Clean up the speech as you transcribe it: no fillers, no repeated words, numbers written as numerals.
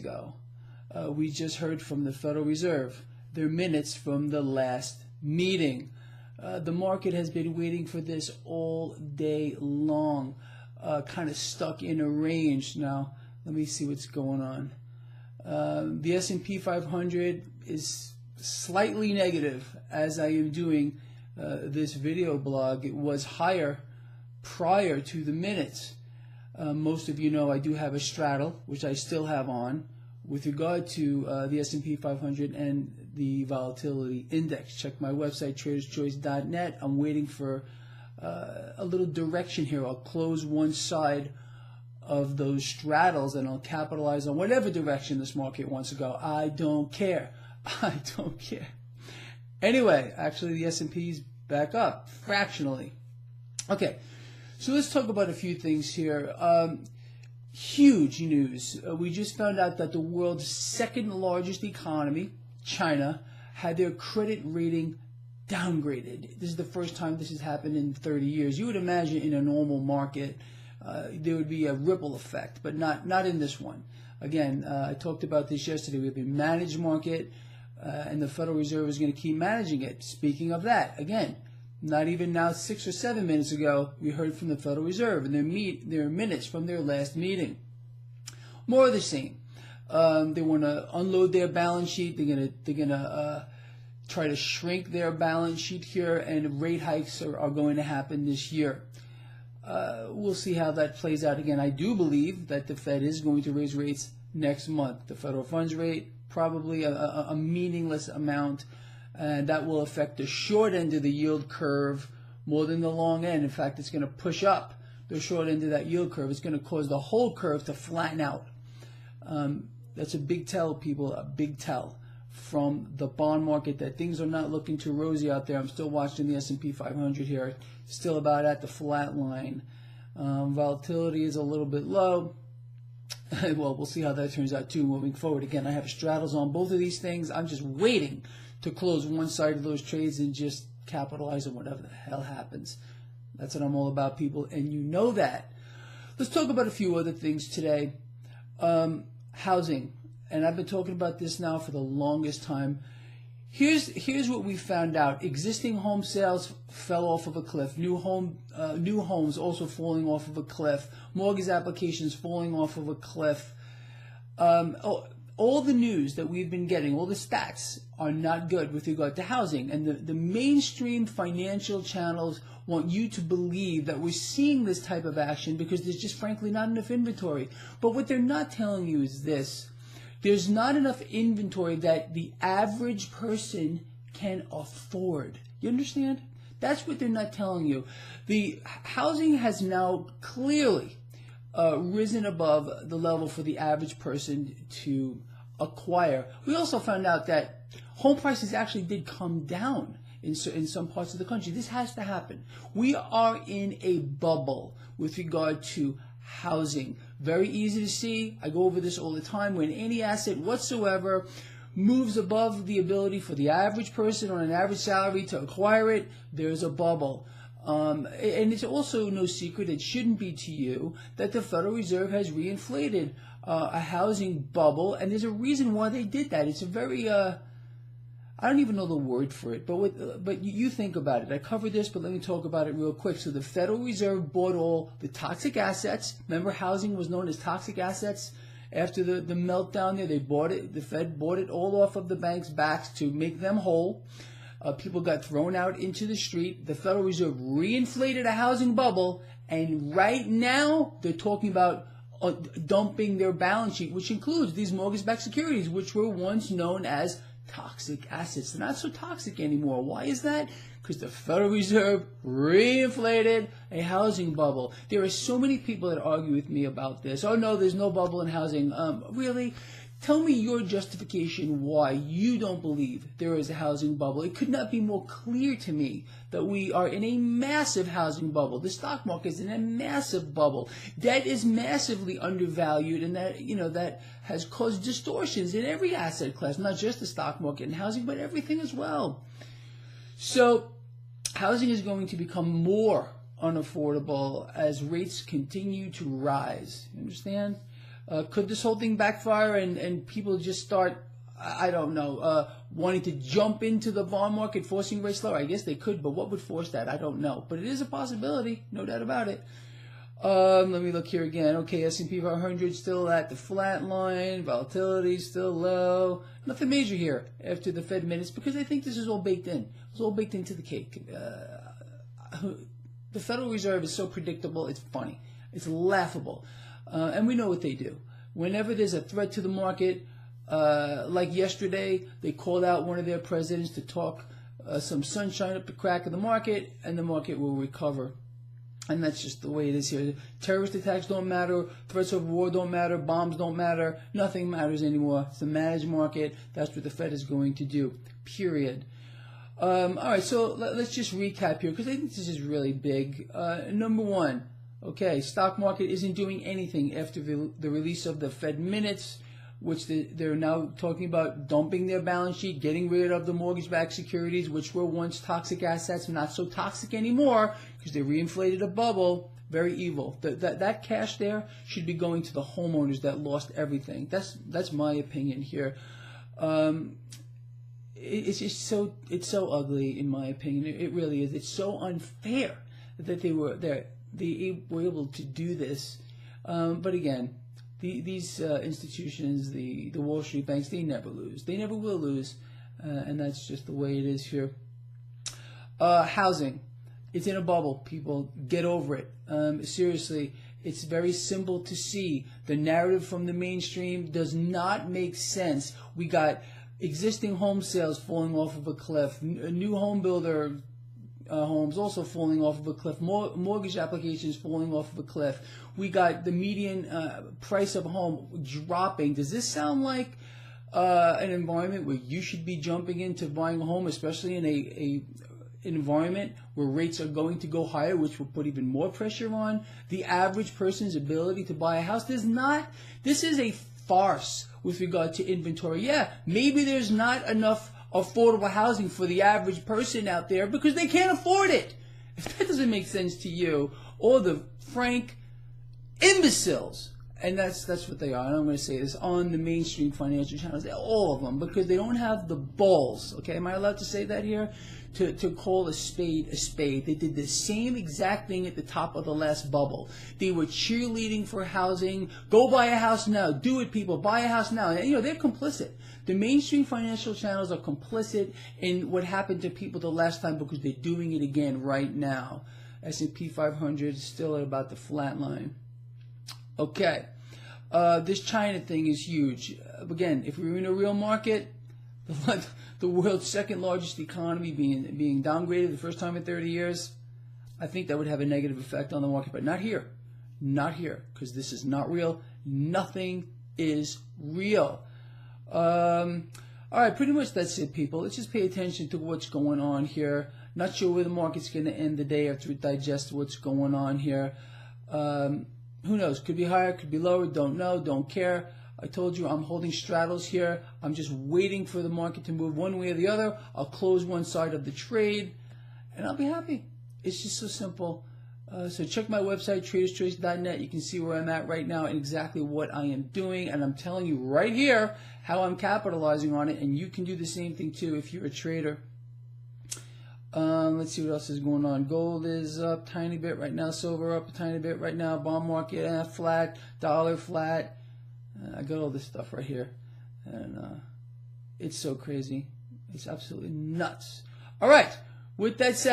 ago. We just heard from the Federal Reserve, their minutes from the last meeting. The market has been waiting for this all day long, kind of stuck in a range. Now, let me see what's going on. The S&P 500 is slightly negative as I am doing this video blog. It was higher prior to the minutes. Most of you know I do have a straddle, which I still have on, with regard to the S&P 500 and the volatility index. Check my website, traderschoice.net. I'm waiting for a little direction here. I'll close one side of those straddles and I'll capitalize on whatever direction this market wants to go. I don't care. I don't care. Anyway, actually the S&P's back up fractionally. Okay, so let's talk about a few things here. Huge news. We just found out that the world's second largest economy, China, had their credit rating downgraded. This is the first time this has happened in 30 years. You would imagine in a normal market there would be a ripple effect, but not in this one. Again, I talked about this yesterday. We have a managed market, and the Federal Reserve is going to keep managing it. Speaking of that, again, not even now 6 or 7 minutes ago, we heard from the Federal Reserve and their minutes from their last meeting. More of the same. They want to unload their balance sheet. They're gonna try to shrink their balance sheet here, and rate hikes are going to happen this year. We'll see how that plays out. Again, I do believe that the Fed is going to raise rates next month. The federal funds rate, probably a meaningless amount, and that will affect the short end of the yield curve more than the long end. In fact, it's going to push up the short end of that yield curve. It's going to cause the whole curve to flatten out. That's a big tell, people, a big tell from the bond market that things are not looking too rosy out there. I'm still watching the S&P 500 here, still about at the flat line. Volatility is a little bit low. Well, we'll see how that turns out too moving forward. Again, I have straddles on both of these things. I'm just waiting to close one side of those trades and just capitalize on whatever the hell happens. That's what I'm all about, people, and you know that. Let's talk about a few other things today. Housing, and I've been talking about this now for the longest time. Here's what we found out. Existing home sales fell off of a cliff. New homes also falling off of a cliff. Mortgage applications falling off of a cliff. All the news that we've been getting, all the stats are not good with regard to housing. And the mainstream financial channels want you to believe that we're seeing this type of action because there's just frankly not enough inventory. But what they're not telling you is this. There's not enough inventory that the average person can afford. You understand? That's what they're not telling you. The housing has now clearly risen above the level for the average person to acquire. We also found out that home prices actually did come down in some parts of the country. This has to happen. We are in a bubble with regard to housing. Very easy to see. I go over this all the time. When any asset whatsoever moves above the ability for the average person on an average salary to acquire it, there's a bubble. And it's also no secret, it shouldn't be to you, that the Federal Reserve has reinflated a housing bubble, and there's a reason why they did that. It's a very, I don't even know the word for it, but you think about it. I covered this, but let me talk about it real quick. So the Federal Reserve bought all the toxic assets. Remember, housing was known as toxic assets? After the meltdown there, they bought it. The Fed bought it all off of the banks' backs to make them whole. People got thrown out into the street. The Federal Reserve reinflated a housing bubble, and right now they're talking about dumping their balance sheet, which includes these mortgage-backed securities, which were once known as toxic assets. They're not so toxic anymore. Why is that? Because the Federal Reserve reinflated a housing bubble. There are so many people that argue with me about this. Oh no, there's no bubble in housing. Really? Tell me your justification why you don't believe there is a housing bubble. It could not be more clear to me that we are in a massive housing bubble. The stock market is in a massive bubble. Debt is massively undervalued, and that has caused distortions in every asset class, not just the stock market and housing, but everything as well. So housing is going to become more unaffordable as rates continue to rise. You understand? Could this whole thing backfire and people just start, I don't know, wanting to jump into the bond market, forcing rates lower? I guess they could, but what would force that? I don't know. But it is a possibility, no doubt about it. Let me look here again. Okay, S&P 500 still at the flat line. Volatility still low. Nothing major here after the Fed minutes because I think this is all baked in. It's all baked into the cake. The Federal Reserve is so predictable, it's funny. It's laughable. And we know what they do. Whenever there's a threat to the market, like yesterday, they called out one of their presidents to talk some sunshine up the crack of the market, and the market will recover. And that's just the way it is here. Terrorist attacks don't matter. Threats of war don't matter. Bombs don't matter. Nothing matters anymore. It's a managed market. That's what the Fed is going to do. Period. All right, so let's just recap here because I think this is really big. Number one, okay, stock market isn't doing anything after the release of the Fed minutes, which they're now talking about dumping their balance sheet, getting rid of the mortgage-backed securities, which were once toxic assets, not so toxic anymore because they reinflated a bubble. Very evil. That cash there should be going to the homeowners that lost everything. That's my opinion here. It's just so ugly in my opinion. It really is. It's so unfair that they were able to do this. But again, these institutions, the Wall Street banks, they never lose. They never will lose, and that's just the way it is here. Housing, it's in a bubble. People, get over it. Seriously, it's very simple to see. The narrative from the mainstream does not make sense. We got existing home sales falling off of a cliff, new home builder homes also falling off of a cliff, mortgage applications falling off of a cliff. We got the median price of a home dropping. Does this sound like an environment where you should be jumping into buying a home, especially in an environment where rates are going to go higher, which will put even more pressure on the average person's ability to buy a house? This is a farce with regard to inventory. Yeah, maybe there's not enough affordable housing for the average person out there because they can't afford it. If that doesn't make sense to you, or the frank imbeciles, and that's what they are, and I'm going to say this on the mainstream financial channels, all of them, because they don't have the balls, okay, am I allowed to say that here? To call a spade a spade. They did the same exact thing at the top of the last bubble. They were cheerleading for housing. Go buy a house now. Do it, people. Buy a house now. And, they're complicit. The mainstream financial channels are complicit in what happened to people the last time because they're doing it again right now. S&P 500 is still at about the flat line. Okay. This China thing is huge. Again, if we were in a real market, the world's second largest economy being downgraded the first time in 30 years, I think that would have a negative effect on the market. But not here. Not here, because this is not real. Nothing is real. All right, pretty much that's it, people. Let's just pay attention to what's going on here. Not sure where the market's going to end the day after it digests what's going on here. Who knows? Could be higher, could be lower. Don't know, don't care. I told you I'm holding straddles here. I'm just waiting for the market to move one way or the other. I'll close one side of the trade, and I'll be happy. It's just so simple. So check my website, traderschoice.net. You can see where I'm at right now and exactly what I am doing. And I'm telling you right here how I'm capitalizing on it. And you can do the same thing too if you're a trader. Let's see what else is going on. Gold is up a tiny bit right now. Silver up a tiny bit right now. Bond market flat. Dollar flat. I got all this stuff right here. And it's so crazy. It's absolutely nuts. All right. With that said,